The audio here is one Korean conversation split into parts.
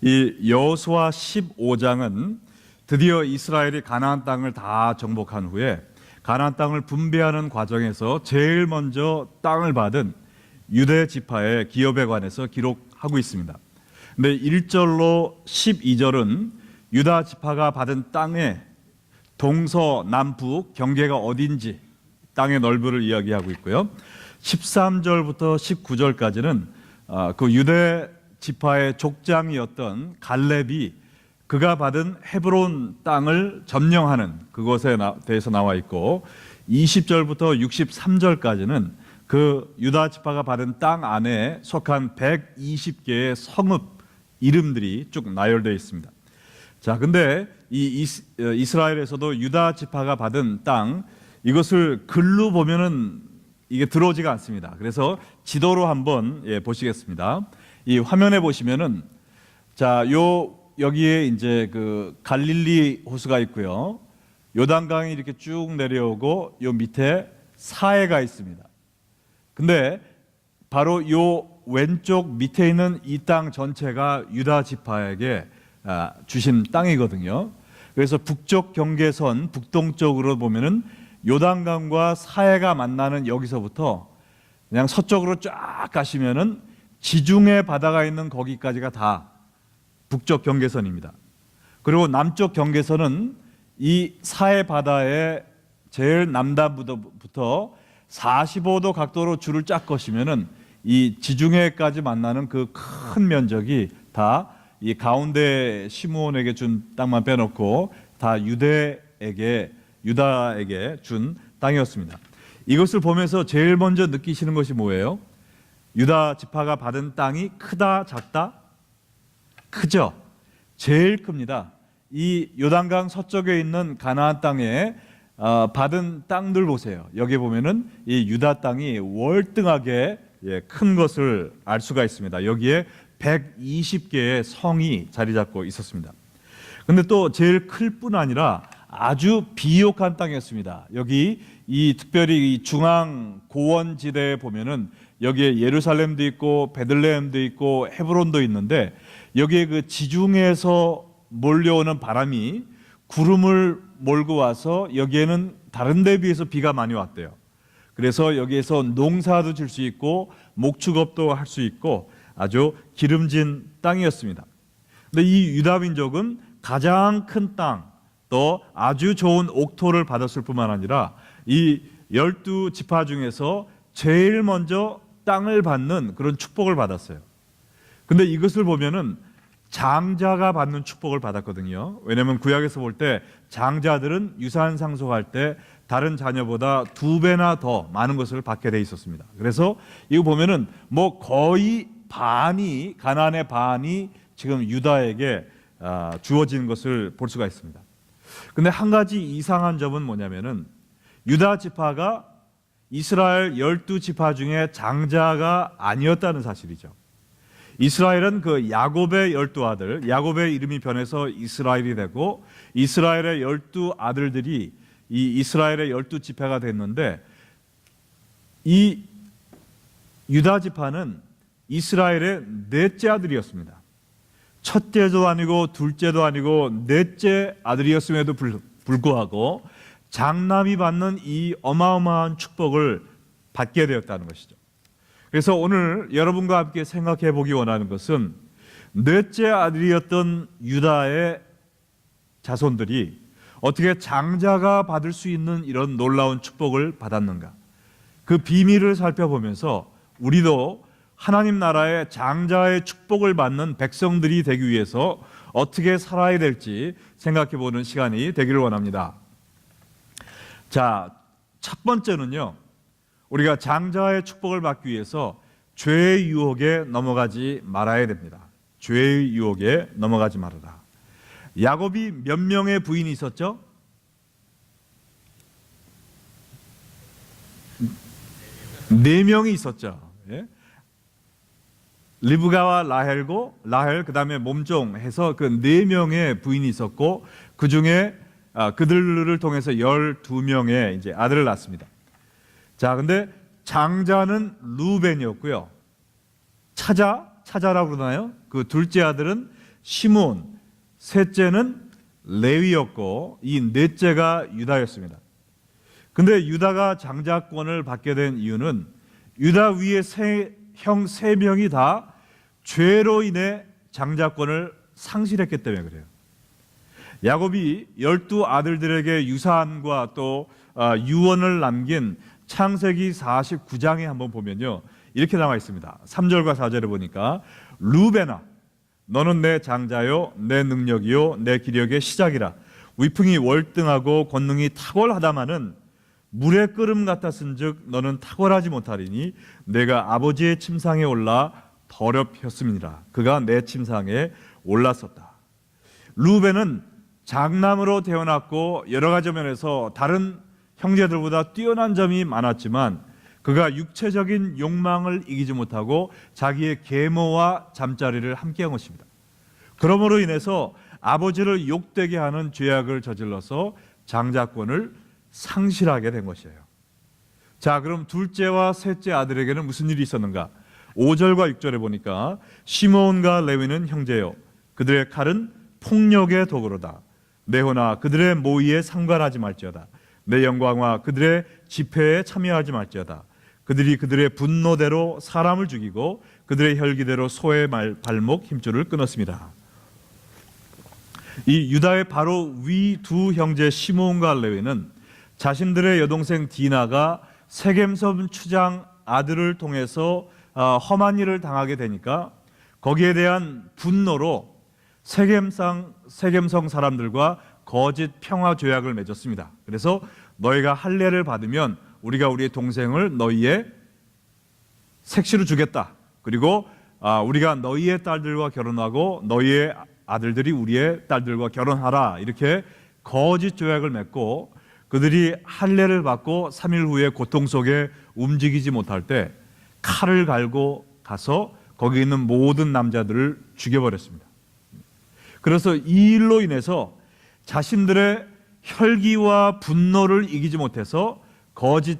이 여호수아 15장은 드디어 이스라엘이 가나안 땅을 다 정복한 후에 가나안 땅을 분배하는 과정에서 제일 먼저 땅을 받은 유대 지파의 기업에 관해서 기록하고 있습니다. 근데 1절로 12절은 유다 지파가 받은 땅의 동서남북 경계가 어딘지 땅의 넓이를 이야기하고 있고요. 13절부터 19절까지는 그 유대 지파의 족장이었던 갈렙이 그가 받은 헤브론 땅을 점령하는 그것에 대해서 나와 있고, 20절부터 63절까지는 그 유다 지파가 받은 땅 안에 속한 120개의 성읍 이름들이 쭉 나열되어 있습니다. 자, 근데 이 이스라엘에서도 유다 지파가 받은 땅, 이것을 글로 보면은 이게 들어오지가 않습니다. 그래서 지도로 한번 보시겠습니다. 이 화면에 보시면은, 자, 여기에 이제 그 갈릴리 호수가 있고요. 요단강이 이렇게 쭉 내려오고 요 밑에 사해가 있습니다. 근데 바로 요 왼쪽 밑에 있는 이 땅 전체가 유다 지파에게 주신 땅이거든요. 그래서 북쪽 경계선 북동쪽으로 보면은 요단강과 사해가 만나는 여기서부터 그냥 서쪽으로 쫙 가시면은 지중해 바다가 있는 거기까지가 다 북쪽 경계선입니다. 그리고 남쪽 경계선은 이 사해 바다의 제일 남단부터 45도 각도로 줄을 쫙 거시면은 이 지중해까지 만나는 그 큰 면적이 다 이 가운데 시므온에게 준 땅만 빼놓고 다 유다에게 준 땅이었습니다. 이것을 보면서 제일 먼저 느끼시는 것이 뭐예요? 유다 지파가 받은 땅이 크다, 작다? 크죠? 제일 큽니다. 이 요단강 서쪽에 있는 가나안 땅에 받은 땅들 보세요. 여기 보면은 이 유다 땅이 월등하게 큰 것을 알 수가 있습니다. 여기에 120개의 성이 자리 잡고 있었습니다. 근데 또 제일 클 뿐 아니라 아주 비옥한 땅이었습니다. 여기 특별히 이 중앙 고원지대에 보면은 여기에 예루살렘도 있고 베들레헴도 있고 헤브론도 있는데, 여기에 그 지중해에서 몰려오는 바람이 구름을 몰고 와서 여기에는 다른 데 비해서 비가 많이 왔대요. 그래서 여기에서 농사도 질 수 있고 목축업도 할 수 있고 아주 기름진 땅이었습니다. 근데 이 유다 민족은 가장 큰 땅, 또 아주 좋은 옥토를 받았을 뿐만 아니라 이 12지파 중에서 제일 먼저 땅을 받는 그런 축복을 받았어요. 근데 이것을 보면은 장자가 받는 축복을 받았거든요. 왜냐하면 구약에서 볼 때 장자들은 유산 상속할 때 다른 자녀보다 2배나 더 많은 것을 받게 돼 있었습니다. 그래서 이거 보면은 뭐 거의 반이, 가나안의 반이 지금 유다에게 주어진 것을 볼 수가 있습니다. 근데 한 가지 이상한 점은 뭐냐면은 유다 지파가 이스라엘 12지파 중에 장자가 아니었다는 사실이죠. 이스라엘은 그 야곱의 12아들, 야곱의 이름이 변해서 이스라엘이 되고, 이스라엘의 12아들들이 이 이스라엘의 12지파가 됐는데, 이 유다 지파는 이스라엘의 넷째 아들이었습니다. 첫째도 아니고 둘째도 아니고 넷째 아들이었음에도 불구하고 장남이 받는 이 어마어마한 축복을 받게 되었다는 것이죠. 그래서 오늘 여러분과 함께 생각해 보기 원하는 것은, 넷째 아들이었던 유다의 자손들이 어떻게 장자가 받을 수 있는 이런 놀라운 축복을 받았는가, 그 비밀을 살펴보면서 우리도 하나님 나라의 장자의 축복을 받는 백성들이 되기 위해서 어떻게 살아야 될지 생각해 보는 시간이 되기를 원합니다. 자, 첫 번째는요, 우리가 장자의 축복을 받기 위해서 죄의 유혹에 넘어가지 말아야 됩니다. 죄의 유혹에 넘어가지 말아라. 야곱이 몇 명의 부인이 있었죠? 4명이 있었죠. 예? 리브가와 라헬, 그 다음에 몸종 해서 그 4명의 부인이 있었고, 그 중에 그들을 통해서 12명의 이제 아들을 낳습니다. 자, 근데 장자는 루벤이었고요. 차자라고 그러나요? 그 둘째 아들은 시므온, 셋째는 레위였고 이 넷째가 유다였습니다. 근데 유다가 장자권을 받게 된 이유는 유다 위에 형 세 명이 다 죄로 인해 장자권을 상실했기 때문에 그래요. 야곱이 12 아들들에게 유산과 또 유언을 남긴 창세기 49장에 한번 보면요, 이렇게 나와 있습니다. 3절과 4절에 보니까 루벤아, 너는 내 장자요, 내 능력이요, 내 기력의 시작이라. 위풍이 월등하고 권능이 탁월하다마는 물의 끓음 같았은즉 너는 탁월하지 못하리니 내가 아버지의 침상에 올라 더럽혔음이니라. 그가 내 침상에 올랐었다. 루벤은 장남으로 태어났고 여러 가지 면에서 다른 형제들보다 뛰어난 점이 많았지만 그가 육체적인 욕망을 이기지 못하고 자기의 계모와 잠자리를 함께한 것입니다. 그러므로 인해서 아버지를 욕되게 하는 죄악을 저질러서 장자권을 상실하게 된 것이에요. 자, 그럼 둘째와 셋째 아들에게는 무슨 일이 있었는가? 5절과 6절에 보니까 시므온과 레위는 형제요, 그들의 칼은 폭력의 도구로다. 내호나 그들의 모의에 상관하지 말지어다. 내 영광과 그들의 집회에 참여하지 말지어다. 그들이 그들의 분노대로 사람을 죽이고 그들의 혈기대로 소의 발목 힘줄을 끊었습니다. 이 유다의 바로 위 두 형제 시므온과 레위는 자신들의 여동생 디나가 세겜섬 추장 아들을 통해서 험한 일을 당하게 되니까 거기에 대한 분노로 세겜성 사람들과 거짓 평화 조약을 맺었습니다. 그래서 너희가 할례를 받으면 우리가 우리의 동생을 너희의 색시로 주겠다. 그리고 우리가 너희의 딸들과 결혼하고 너희의 아들들이 우리의 딸들과 결혼하라. 이렇게 거짓 조약을 맺고 그들이 할례를 받고 3일 후에 고통 속에 움직이지 못할 때 칼을 갈고 가서 거기 있는 모든 남자들을 죽여버렸습니다. 그래서 이 일로 인해서 자신들의 혈기와 분노를 이기지 못해서 거짓,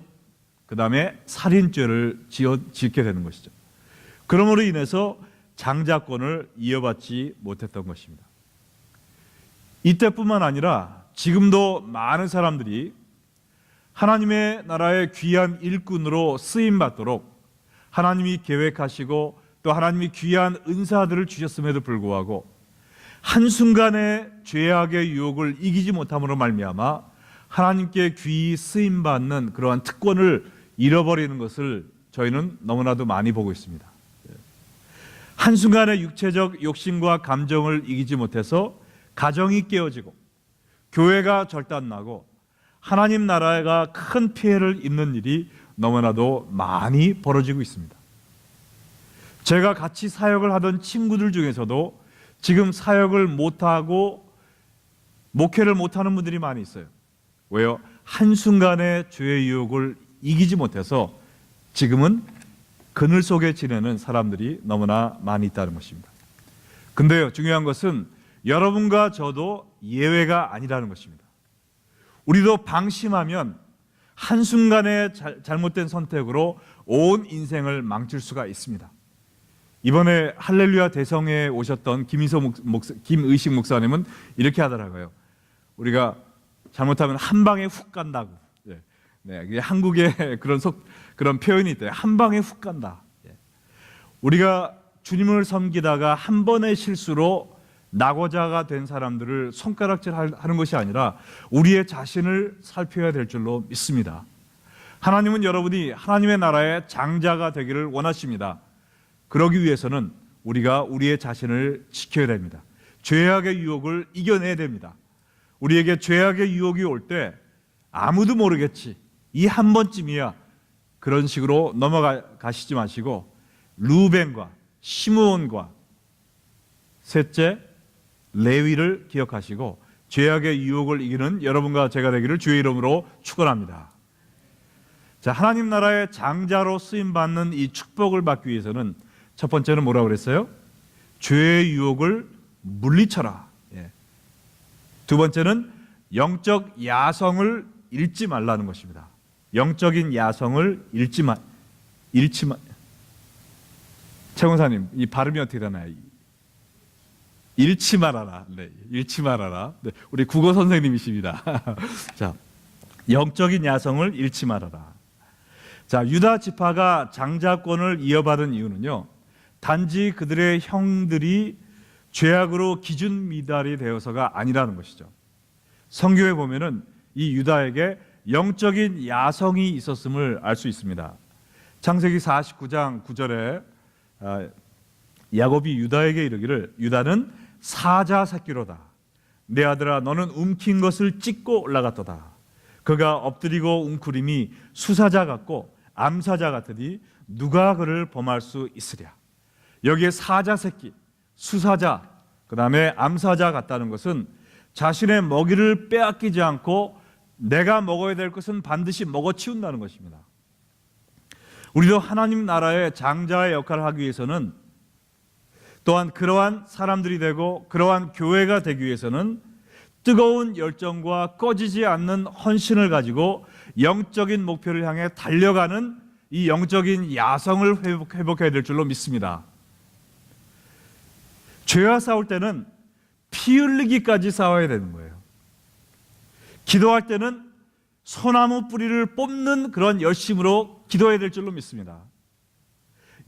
그 다음에 살인죄를 짓게 되는 것이죠. 그러므로 인해서 장자권을 이어받지 못했던 것입니다. 이때뿐만 아니라 지금도 많은 사람들이 하나님의 나라의 귀한 일꾼으로 쓰임받도록 하나님이 계획하시고 또 하나님이 귀한 은사들을 주셨음에도 불구하고 한순간에 죄악의 유혹을 이기지 못함으로 말미암아 하나님께 귀히 쓰임받는 그러한 특권을 잃어버리는 것을 저희는 너무나도 많이 보고 있습니다. 한순간에 육체적 욕심과 감정을 이기지 못해서 가정이 깨어지고 교회가 절단나고 하나님 나라가 큰 피해를 입는 일이 너무나도 많이 벌어지고 있습니다. 제가 같이 사역을 하던 친구들 중에서도 지금 사역을 못하고 목회를 못하는 분들이 많이 있어요. 왜요? 한순간에 죄의 유혹을 이기지 못해서 지금은 그늘 속에 지내는 사람들이 너무나 많이 있다는 것입니다. 근데요, 중요한 것은 여러분과 저도 예외가 아니라는 것입니다. 우리도 방심하면 한순간에 잘못된 선택으로 온 인생을 망칠 수가 있습니다. 이번에 할렐루야 대성에 오셨던 김의식 목사님은 이렇게 하더라고요. 우리가 잘못하면 한 방에 훅 간다고. 네, 한국의 그런 표현이 있대요. 한 방에 훅 간다. 우리가 주님을 섬기다가 한 번의 실수로 낙오자가 된 사람들을 손가락질하는 것이 아니라 우리의 자신을 살펴야 될 줄로 믿습니다. 하나님은 여러분이 하나님의 나라의 장자가 되기를 원하십니다. 그러기 위해서는 우리가 우리의 자신을 지켜야 됩니다. 죄악의 유혹을 이겨내야 됩니다. 우리에게 죄악의 유혹이 올 때 아무도 모르겠지, 이 한 번쯤이야, 그런 식으로 넘어가시지 마시고 루벤과 시므온과 셋째 레위를 기억하시고 죄악의 유혹을 이기는 여러분과 제가 되기를 주의 이름으로 축원합니다. 자, 하나님 나라의 장자로 쓰임받는 이 축복을 받기 위해서는 첫 번째는 뭐라고 그랬어요? 죄의 유혹을 물리쳐라. 두 번째는 영적 야성을 잃지 말라는 것입니다. 영적인 야성을 잃지 마. 최 권사님, 이 발음이 어떻게 되나요? 잃지 말아라. 네, 잃지 말아라. 네, 우리 국어 선생님이십니다. 자, 영적인 야성을 잃지 말아라. 자, 유다 지파가 장자권을 이어받은 이유는요, 단지 그들의 형들이 죄악으로 기준 미달이 되어서가 아니라는 것이죠. 성경에 보면은 이 유다에게 영적인 야성이 있었음을 알 수 있습니다. 창세기 49장 9절에 야곱이 유다에게 이르기를 유다는 사자 새끼로다. 내 아들아 너는 움킨 것을 찢고 올라갔도다. 그가 엎드리고 웅크림이 수사자 같고 암사자 같으니 누가 그를 범할 수 있으랴. 여기에 사자 새끼, 수사자, 그 다음에 암사자 같다는 것은 자신의 먹이를 빼앗기지 않고 내가 먹어야 될 것은 반드시 먹어치운다는 것입니다. 우리도 하나님 나라의 장자의 역할을 하기 위해서는, 또한 그러한 사람들이 되고 그러한 교회가 되기 위해서는 뜨거운 열정과 꺼지지 않는 헌신을 가지고 영적인 목표를 향해 달려가는 이 영적인 야성을 회복해야 될 줄로 믿습니다. 죄와 싸울 때는 피 흘리기까지 싸워야 되는 거예요. 기도할 때는 소나무 뿌리를 뽑는 그런 열심으로 기도해야 될 줄로 믿습니다.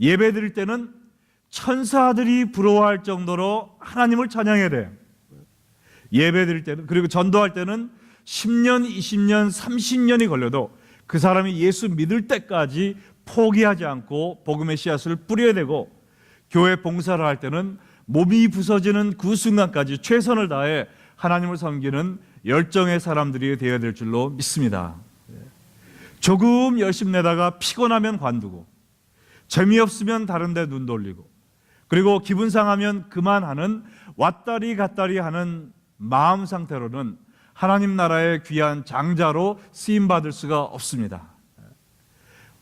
예배 드릴 때는 천사들이 부러워할 정도로 하나님을 찬양해야 돼요. 예배 드릴 때는, 그리고 전도할 때는 10년, 20년, 30년이 걸려도 그 사람이 예수 믿을 때까지 포기하지 않고 복음의 씨앗을 뿌려야 되고, 교회 봉사를 할 때는 몸이 부서지는 그 순간까지 최선을 다해 하나님을 섬기는 열정의 사람들이 되어야 될 줄로 믿습니다. 조금 열심 내다가 피곤하면 관두고, 재미없으면 다른 데 눈 돌리고, 그리고 기분 상하면 그만하는 왔다리 갔다리 하는 마음 상태로는 하나님 나라의 귀한 장자로 쓰임받을 수가 없습니다.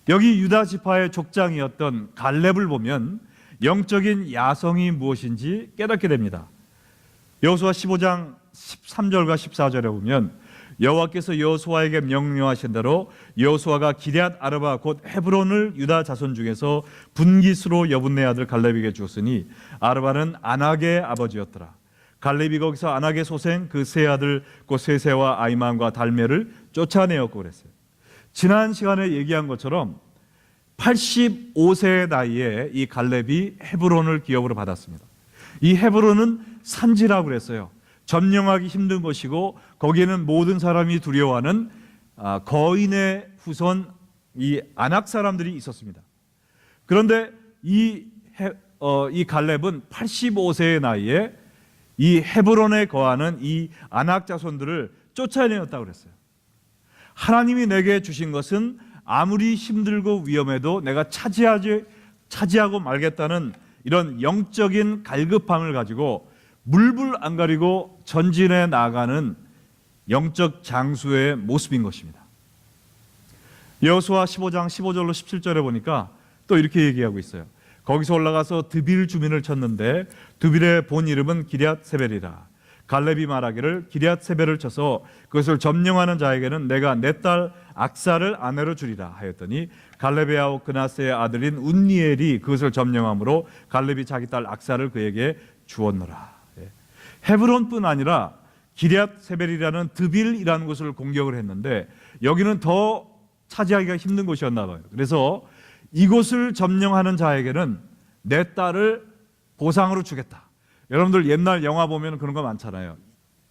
여기 유다 지파의 족장이었던 갈렙을 보면 영적인 야성이 무엇인지 깨닫게 됩니다. 여호수아 15장 13절과 14절에 보면 여호와께서 여호수아에게 명령하신 대로 여호수아가 기럇 아르바 곧 헤브론을 유다 자손 중에서 분깃으로 여분네 아들 갈렙에게 주었으니 아르바는 아낙의 아버지였더라. 갈렙이 거기서 아낙의 소생 그 세 아들 곧 세세와 아이만과 달메를 쫓아내었고 그랬어요. 지난 시간에 얘기한 것처럼 85세의 나이에 이 갈렙이 헤브론을 기업으로 받았습니다. 이 헤브론은 산지라고 그랬어요. 점령하기 힘든 것이고 거기에는 모든 사람이 두려워하는 거인의 후손 이 아낙 사람들이 있었습니다. 그런데 이 갈렙은 85세의 나이에 이 헤브론에 거하는 이 아낙 자손들을 쫓아내었다고 그랬어요. 하나님이 내게 주신 것은 아무리 힘들고 위험해도 내가 차지하고 말겠다는 이런 영적인 갈급함을 가지고 물불 안 가리고 전진해 나아가는 영적 장수의 모습인 것입니다. 여호수아 15장 15절로 17절에 보니까 또 이렇게 얘기하고 있어요. 거기서 올라가서 드빌 주민을 쳤는데 드빌의 본 이름은 기럇세벨이라. 갈렙이 말하기를 기럇세벨을 쳐서 그것을 점령하는 자에게는 내가 내 딸 악사를 아내로 주리라 하였더니 갈렙의 아우 그나스의 아들인 운니엘이 그것을 점령함으로 갈렙이 자기 딸 악사를 그에게 주었노라. 헤브론뿐 아니라 기럇세벨이라는 드빌이라는 곳을 공격을 했는데 여기는 더 차지하기가 힘든 곳이었나 봐요. 그래서 이곳을 점령하는 자에게는 내 딸을 보상으로 주겠다. 여러분들 옛날 영화 보면 그런 거 많잖아요.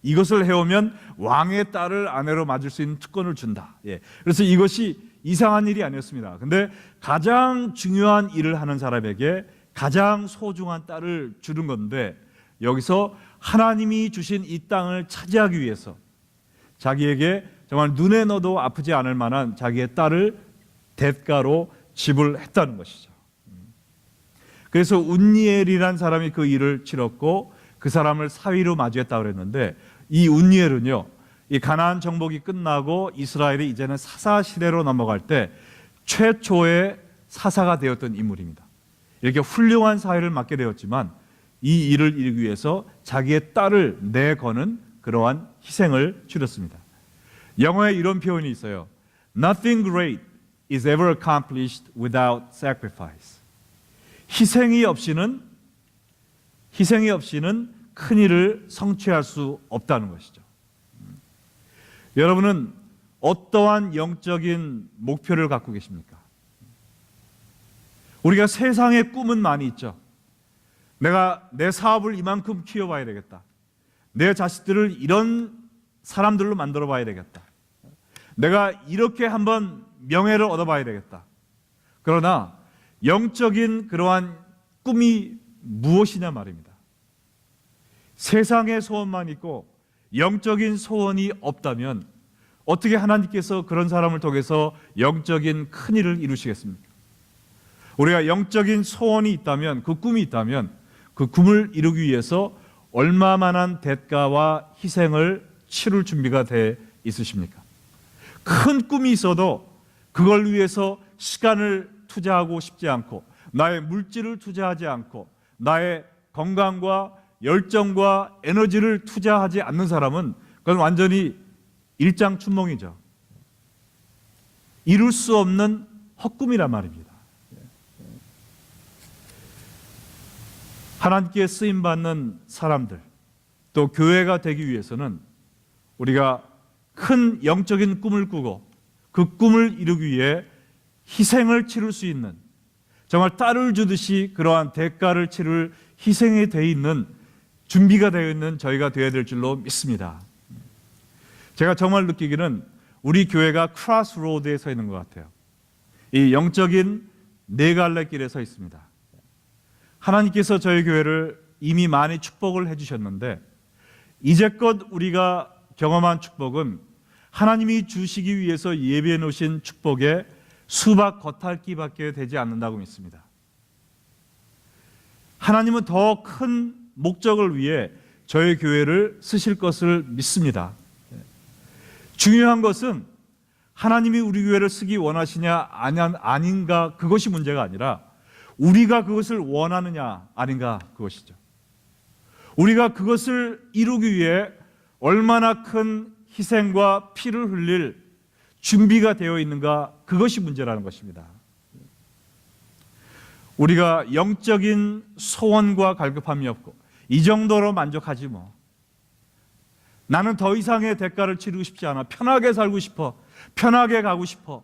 이것을 해오면 왕의 딸을 아내로 맞을 수 있는 특권을 준다. 그래서 이것이 이상한 일이 아니었습니다. 근데 가장 중요한 일을 하는 사람에게 가장 소중한 딸을 주는 건데 여기서 하나님이 주신 이 땅을 차지하기 위해서 자기에게 정말 눈에 넣어도 아프지 않을 만한 자기의 딸을 대가로 지불했다는 것이죠. 그래서 운니엘이라는 사람이 그 일을 치렀고 그 사람을 사위로 맞이했다고 그랬는데 이 운니엘은요, 이 가나안 정복이 끝나고 이스라엘이 이제는 사사 시대로 넘어갈 때 최초의 사사가 되었던 인물입니다. 이렇게 훌륭한 사회를 맡게 되었지만 이 일을 이루기 위해서 자기의 딸을 내거는 그러한 희생을 치렀습니다. 영어에 이런 표현이 있어요. Nothing great is ever accomplished without sacrifice. 희생이 없이는 큰 일을 성취할 수 없다는 것이죠. 여러분은 어떠한 영적인 목표를 갖고 계십니까? 우리가 세상에 꿈은 많이 있죠. 내가 내 사업을 이만큼 키워봐야 되겠다. 내 자식들을 이런 사람들로 만들어 봐야 되겠다. 내가 이렇게 한번 명예를 얻어봐야 되겠다. 그러나 영적인 그러한 꿈이 무엇이냐 말입니다. 세상의 소원만 있고 영적인 소원이 없다면 어떻게 하나님께서 그런 사람을 통해서 영적인 큰 일을 이루시겠습니까? 우리가 영적인 소원이 있다면, 그 꿈이 있다면 그 꿈을 이루기 위해서 얼마만한 대가와 희생을 치룰 준비가 돼 있으십니까? 큰 꿈이 있어도 그걸 위해서 시간을 투자하고 싶지 않고, 나의 물질을 투자하지 않고, 나의 건강과 열정과 에너지를 투자하지 않는 사람은 그건 완전히 일장춘몽이죠. 이룰 수 없는 헛꿈이란 말입니다. 하나님께 쓰임받는 사람들, 또 교회가 되기 위해서는 우리가 큰 영적인 꿈을 꾸고 그 꿈을 이루기 위해 희생을 치를 수 있는, 정말 딸을 주듯이 그러한 대가를 치를 희생이 되어 있는, 준비가 되어 있는 저희가 되어야 될 줄로 믿습니다. 제가 정말 느끼기는 우리 교회가 크로스로드에 서 있는 것 같아요. 이 영적인 네 갈래 길에 서 있습니다. 하나님께서 저희 교회를 이미 많이 축복을 해주셨는데, 이제껏 우리가 경험한 축복은 하나님이 주시기 위해서 예비해 놓으신 축복의 수박 겉핥기밖에 되지 않는다고 믿습니다. 하나님은 더 큰 목적을 위해 저희 교회를 쓰실 것을 믿습니다. 중요한 것은 하나님이 우리 교회를 쓰기 원하시냐 아닌가, 그것이 문제가 아니라 우리가 그것을 원하느냐 아닌가, 그것이죠. 우리가 그것을 이루기 위해 얼마나 큰 희생과 피를 흘릴 준비가 되어 있는가, 그것이 문제라는 것입니다. 우리가 영적인 소원과 갈급함이 없고 이 정도로 만족하지 뭐, 나는 더 이상의 대가를 치르고 싶지 않아, 편하게 살고 싶어, 편하게 가고 싶어,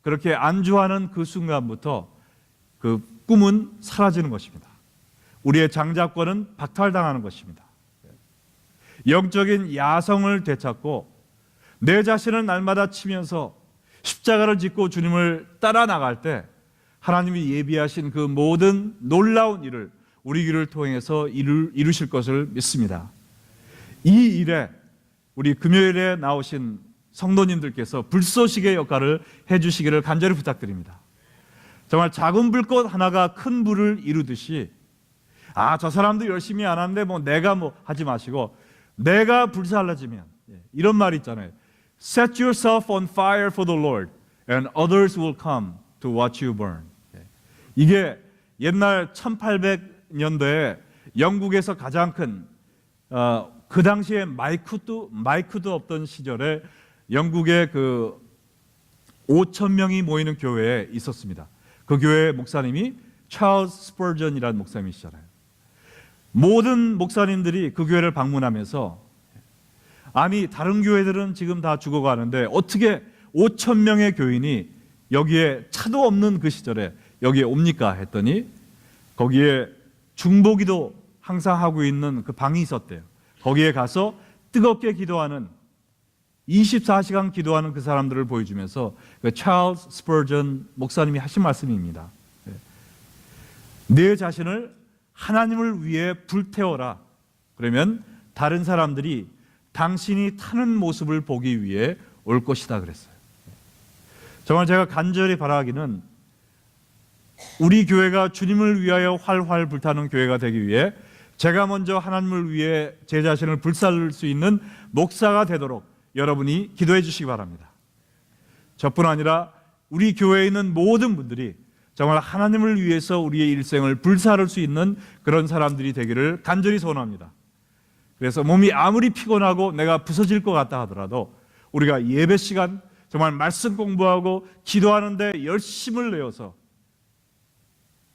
그렇게 안주하는 그 순간부터 그 꿈은 사라지는 것입니다. 우리의 장자권은 박탈당하는 것입니다. 영적인 야성을 되찾고 내 자신을 날마다 치면서 십자가를 짓고 주님을 따라 나갈 때 하나님이 예비하신 그 모든 놀라운 일을 우리 길을 통해서 이루실 것을 믿습니다. 이 일에 우리 금요일에 나오신 성도님들께서 불쏘시개 역할을 해주시기를 간절히 부탁드립니다. 정말 작은 불꽃 하나가 큰 불을 이루듯이, 저 사람도 열심히 안 하는데 뭐 내가 뭐 하지 마시고, 내가 불살라지면, 이런 말이 있잖아요. Set yourself on fire for the Lord and others will come to watch you burn. 이게 옛날 1800년도에 영국에서 가장 큰, 그 당시에 마이크도 없던 시절에 영국의 그 5,000명이 모이는 교회에 있었습니다. 그 교회의 목사님이 찰스 스퍼전이라는 목사님이시잖아요. 모든 목사님들이 그 교회를 방문하면서, 아니 다른 교회들은 지금 다 죽어가는데 어떻게 5,000명의 교인이 여기에 차도 없는 그 시절에 여기에 옵니까 했더니, 거기에 중보기도 항상 하고 있는 그 방이 있었대요. 거기에 가서 뜨겁게 기도하는, 24시간 기도하는 그 사람들을 보여주면서 그 찰스 스퍼전 목사님이 하신 말씀입니다. 내 자신을 하나님을 위해 불태워라. 그러면 다른 사람들이 당신이 타는 모습을 보기 위해 올 것이다 그랬어요. 정말 제가 간절히 바라기는 우리 교회가 주님을 위하여 활활 불타는 교회가 되기 위해 제가 먼저 하나님을 위해 제 자신을 불살릴 수 있는 목사가 되도록 여러분이 기도해 주시기 바랍니다. 저뿐 아니라 우리 교회에 있는 모든 분들이 정말 하나님을 위해서 우리의 일생을 불사를 수 있는 그런 사람들이 되기를 간절히 소원합니다. 그래서 몸이 아무리 피곤하고 내가 부서질 것 같다 하더라도 우리가 예배 시간 정말 말씀 공부하고 기도하는데 열심을 내어서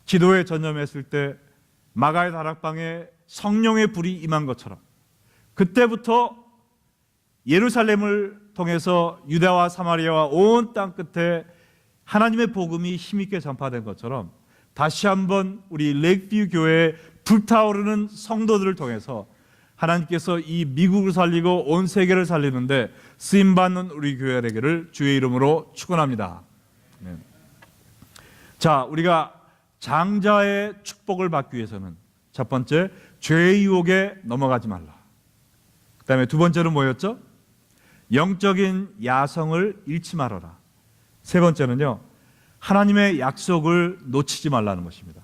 기도에 전념했을 때 마가의 다락방에 성령의 불이 임한 것처럼 그때부터 예루살렘을 통해서 유다와 사마리아와 온 땅 끝에 하나님의 복음이 힘있게 전파된 것처럼 다시 한번 우리 레이크뷰 교회의 불타오르는 성도들을 통해서 하나님께서 이 미국을 살리고 온 세계를 살리는데 쓰임받는 우리 교회 되기를 주의 이름으로 축원합니다. 네. 자, 우리가 장자의 축복을 받기 위해서는 첫 번째, 죄의 유혹에 넘어가지 말라. 그 다음에 두 번째는 뭐였죠? 영적인 야성을 잃지 말아라. 세 번째는요, 하나님의 약속을 놓치지 말라는 것입니다.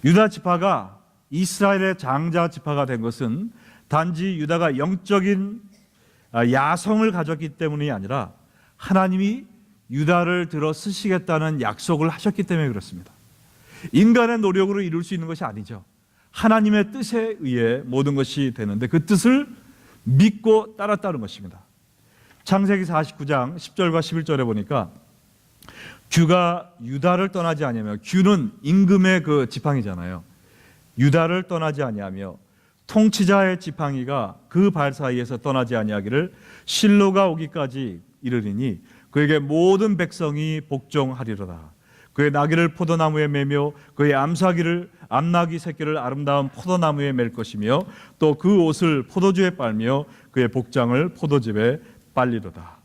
유다 지파가 이스라엘의 장자 지파가 된 것은 단지 유다가 영적인 야성을 가졌기 때문이 아니라 하나님이 유다를 들어 쓰시겠다는 약속을 하셨기 때문에 그렇습니다. 인간의 노력으로 이룰 수 있는 것이 아니죠. 하나님의 뜻에 의해 모든 것이 되는데 그 뜻을 믿고 따랐다는 것입니다. 창세기 49장 10절과 11절에 보니까 규가 유다를 떠나지 아니하며, 규는 임금의 그 지팡이잖아요. 유다를 떠나지 아니하며 통치자의 지팡이가 그 발 사이에서 떠나지 아니하기를 실로가 오기까지 이르리니 그에게 모든 백성이 복종하리로다. 그의 나귀를 포도나무에 매며 그의 암나귀 새끼를 아름다운 포도나무에 맬 것이며 또 그 옷을 포도주에 빨며 그의 복장을 포도즙에 빨리로다.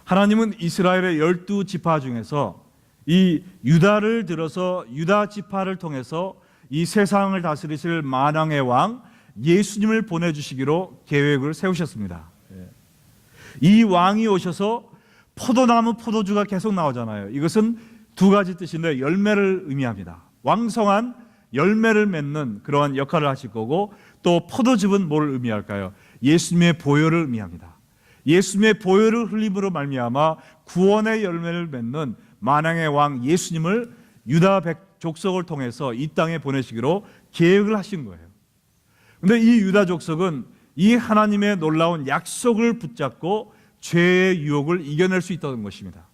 하나님은 이스라엘의 12지파 중에서 이 유다를 들어서 유다 지파를 통해서 이 세상을 다스리실 만왕의 왕 예수님을 보내주시기로 계획을 세우셨습니다. 이 왕이 오셔서 포도나무 포도주가 계속 나오잖아요. 이것은 두 가지 뜻인데 열매를 의미합니다. 왕성한 열매를 맺는 그러한 역할을 하실 거고, 또 포도즙은 뭘 의미할까요? 예수님의 보혈을 의미합니다. 예수님의 보혈을 흘림으로 말미암아 구원의 열매를 맺는 만왕의 왕 예수님을 유다 족속을 통해서 이 땅에 보내시기로 계획을 하신 거예요. 그런데 이 유다 족속은 이 하나님의 놀라운 약속을 붙잡고 죄의 유혹을 이겨낼 수 있다는 것입니다.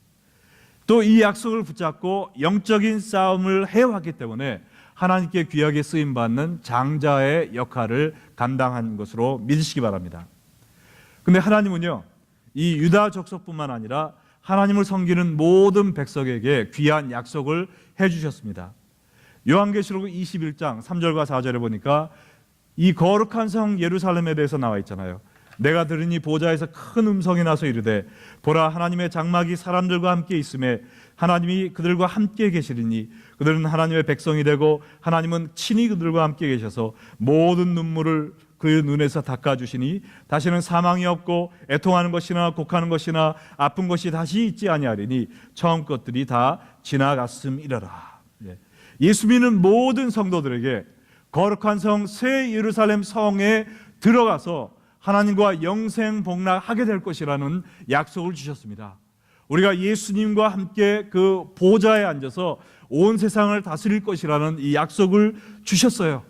또 이 약속을 붙잡고 영적인 싸움을 해왔기 때문에 하나님께 귀하게 쓰임받는 장자의 역할을 감당한 것으로 믿으시기 바랍니다. 그런데 하나님은요, 이 유다 족속뿐만 아니라 하나님을 섬기는 모든 백성에게 귀한 약속을 해주셨습니다. 요한계시록 21장 3절과 4절에 보니까 이 거룩한 성 예루살렘에 대해서 나와 있잖아요. 내가 들으니 보좌에서 큰 음성이 나서 이르되 보라, 하나님의 장막이 사람들과 함께 있음에 하나님이 그들과 함께 계시리니 그들은 하나님의 백성이 되고 하나님은 친히 그들과 함께 계셔서 모든 눈물을 그 눈에서 닦아주시니 다시는 사망이 없고 애통하는 것이나 곡하는 것이나 아픈 것이 다시 있지 아니하리니 처음 것들이 다 지나갔음이라라. 예수 믿는 모든 성도들에게 거룩한 성 새 예루살렘 성에 들어가서 하나님과 영생 복락하게 될 것이라는 약속을 주셨습니다. 우리가 예수님과 함께 그 보좌에 앉아서 온 세상을 다스릴 것이라는 이 약속을 주셨어요.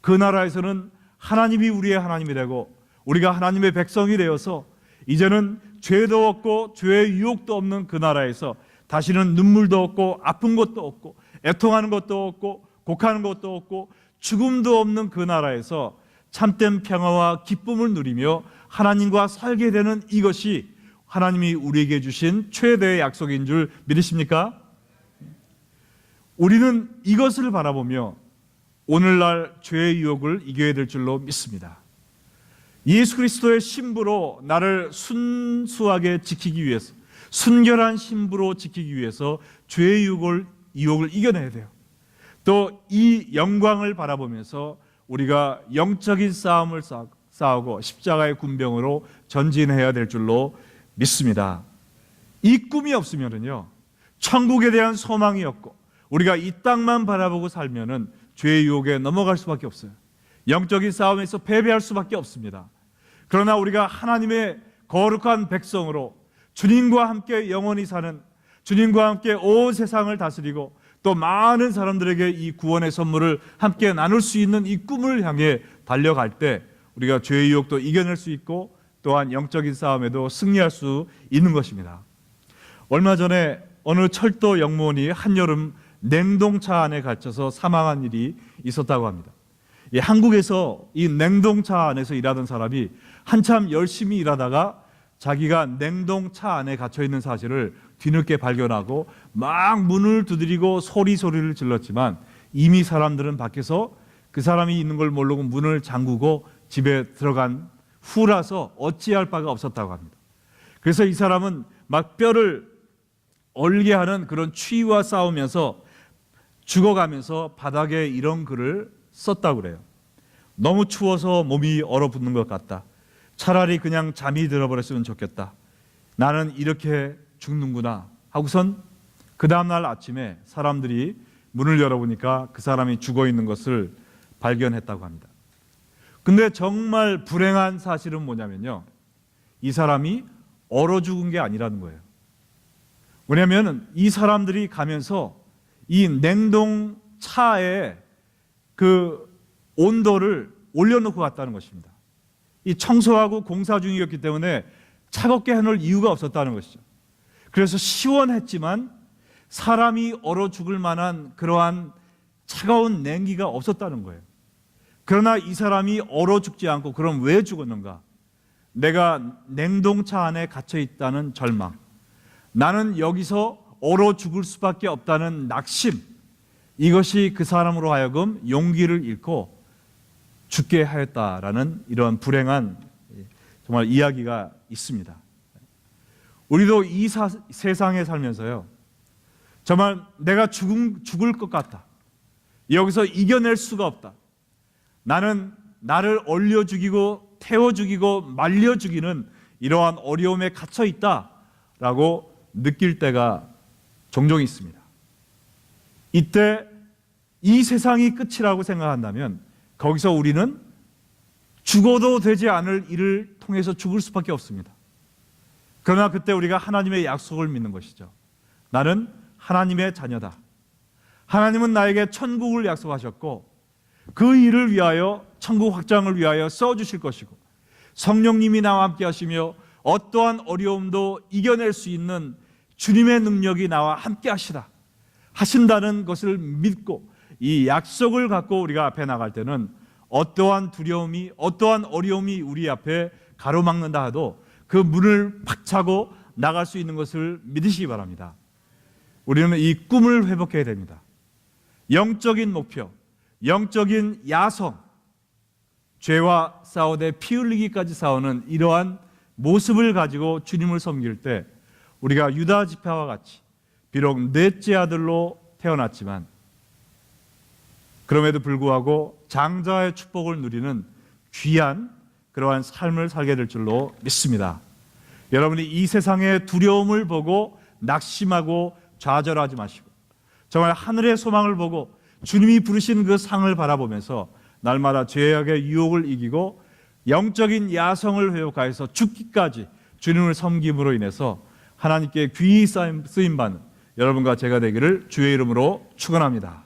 그 나라에서는 하나님이 우리의 하나님이 되고 우리가 하나님의 백성이 되어서 이제는 죄도 없고 죄의 유혹도 없는 그 나라에서 다시는 눈물도 없고 아픈 것도 없고 애통하는 것도 없고 곡하는 것도 없고 죽음도 없는 그 나라에서 참된 평화와 기쁨을 누리며 하나님과 살게 되는 이것이 하나님이 우리에게 주신 최대의 약속인 줄 믿으십니까? 우리는 이것을 바라보며 오늘날 죄의 유혹을 이겨야 될 줄로 믿습니다. 예수 그리스도의 신부로 나를 순수하게 지키기 위해서, 순결한 신부로 지키기 위해서 죄의 유혹을 이겨내야 돼요. 또 이 영광을 바라보면서 우리가 영적인 싸움을 싸우고 십자가의 군병으로 전진해야 될 줄로 믿습니다. 이 꿈이 없으면요, 천국에 대한 소망이 없고 우리가 이 땅만 바라보고 살면은 죄의 유혹에 넘어갈 수밖에 없어요. 영적인 싸움에서 패배할 수밖에 없습니다. 그러나 우리가 하나님의 거룩한 백성으로 주님과 함께 영원히 사는, 주님과 함께 온 세상을 다스리고 또 많은 사람들에게 이 구원의 선물을 함께 나눌 수 있는 이 꿈을 향해 달려갈 때 우리가 죄의 유혹도 이겨낼 수 있고 또한 영적인 싸움에도 승리할 수 있는 것입니다. 얼마 전에 어느 철도 영무원이 한여름 냉동차 안에 갇혀서 사망한 일이 있었다고 합니다. 한국에서 이 냉동차 안에서 일하던 사람이 한참 열심히 일하다가 자기가 냉동차 안에 갇혀 있는 사실을 뒤늦게 발견하고 막 문을 두드리고 소리를 질렀지만 이미 사람들은 밖에서 그 사람이 있는 걸 모르고 문을 잠그고 집에 들어간 후라서 어찌할 바가 없었다고 합니다. 그래서 이 사람은 막 뼈를 얼게 하는 그런 추위와 싸우면서 죽어가면서 바닥에 이런 글을 썼다고 그래요. 너무 추워서 몸이 얼어붙는 것 같다. 차라리 그냥 잠이 들어버렸으면 좋겠다. 나는 이렇게 죽는구나 하고선 그 다음날 아침에 사람들이 문을 열어보니까 그 사람이 죽어 있는 것을 발견했다고 합니다. 근데 정말 불행한 사실은 뭐냐면요, 이 사람이 얼어 죽은 게 아니라는 거예요. 왜냐하면 이 사람들이 가면서 이 냉동차에 그 온도를 올려놓고 갔다는 것입니다. 이 청소하고 공사 중이었기 때문에 차갑게 해놓을 이유가 없었다는 것이죠. 그래서 시원했지만 사람이 얼어 죽을 만한 그러한 차가운 냉기가 없었다는 거예요. 그러나 이 사람이 얼어 죽지 않고 그럼 왜 죽었는가? 내가 냉동차 안에 갇혀 있다는 절망, 나는 여기서 얼어 죽을 수밖에 없다는 낙심, 이것이 그 사람으로 하여금 용기를 잃고 죽게 하였다라는 이런 불행한 정말 이야기가 있습니다. 우리도 이 세상에 살면서요, 정말 내가 죽을 것 같다, 여기서 이겨낼 수가 없다, 나는 나를 얼려 죽이고 태워 죽이고 말려 죽이는 이러한 어려움에 갇혀 있다라고 느낄 때가 종종 있습니다. 이때 이 세상이 끝이라고 생각한다면 거기서 우리는 죽어도 되지 않을 일을 통해서 죽을 수밖에 없습니다. 그러나 그때 우리가 하나님의 약속을 믿는 것이죠. 나는 하나님의 자녀다. 하나님은 나에게 천국을 약속하셨고 그 일을 위하여, 천국 확장을 위하여 써주실 것이고 성령님이 나와 함께 하시며 어떠한 어려움도 이겨낼 수 있는 주님의 능력이 나와 함께 하신다는 것을 믿고 이 약속을 갖고 우리가 앞에 나갈 때는 어떠한 두려움이, 어떠한 어려움이 우리 앞에 가로막는다 하도 그 문을 팍 차고 나갈 수 있는 것을 믿으시기 바랍니다. 우리는 이 꿈을 회복해야 됩니다. 영적인 목표, 영적인 야성, 죄와 싸우되 피 흘리기까지 싸우는 이러한 모습을 가지고 주님을 섬길 때 우리가 유다 지파와 같이 비록 넷째 아들로 태어났지만 그럼에도 불구하고 장자의 축복을 누리는 귀한 그러한 삶을 살게 될 줄로 믿습니다. 여러분이 이 세상의 두려움을 보고 낙심하고 좌절하지 마시고 정말 하늘의 소망을 보고 주님이 부르신 그 상을 바라보면서 날마다 죄악의 유혹을 이기고 영적인 야성을 회복하여서 죽기까지 주님을 섬김으로 인해서 하나님께 귀히 쓰임받는 여러분과 제가 되기를 주의 이름으로 축원합니다.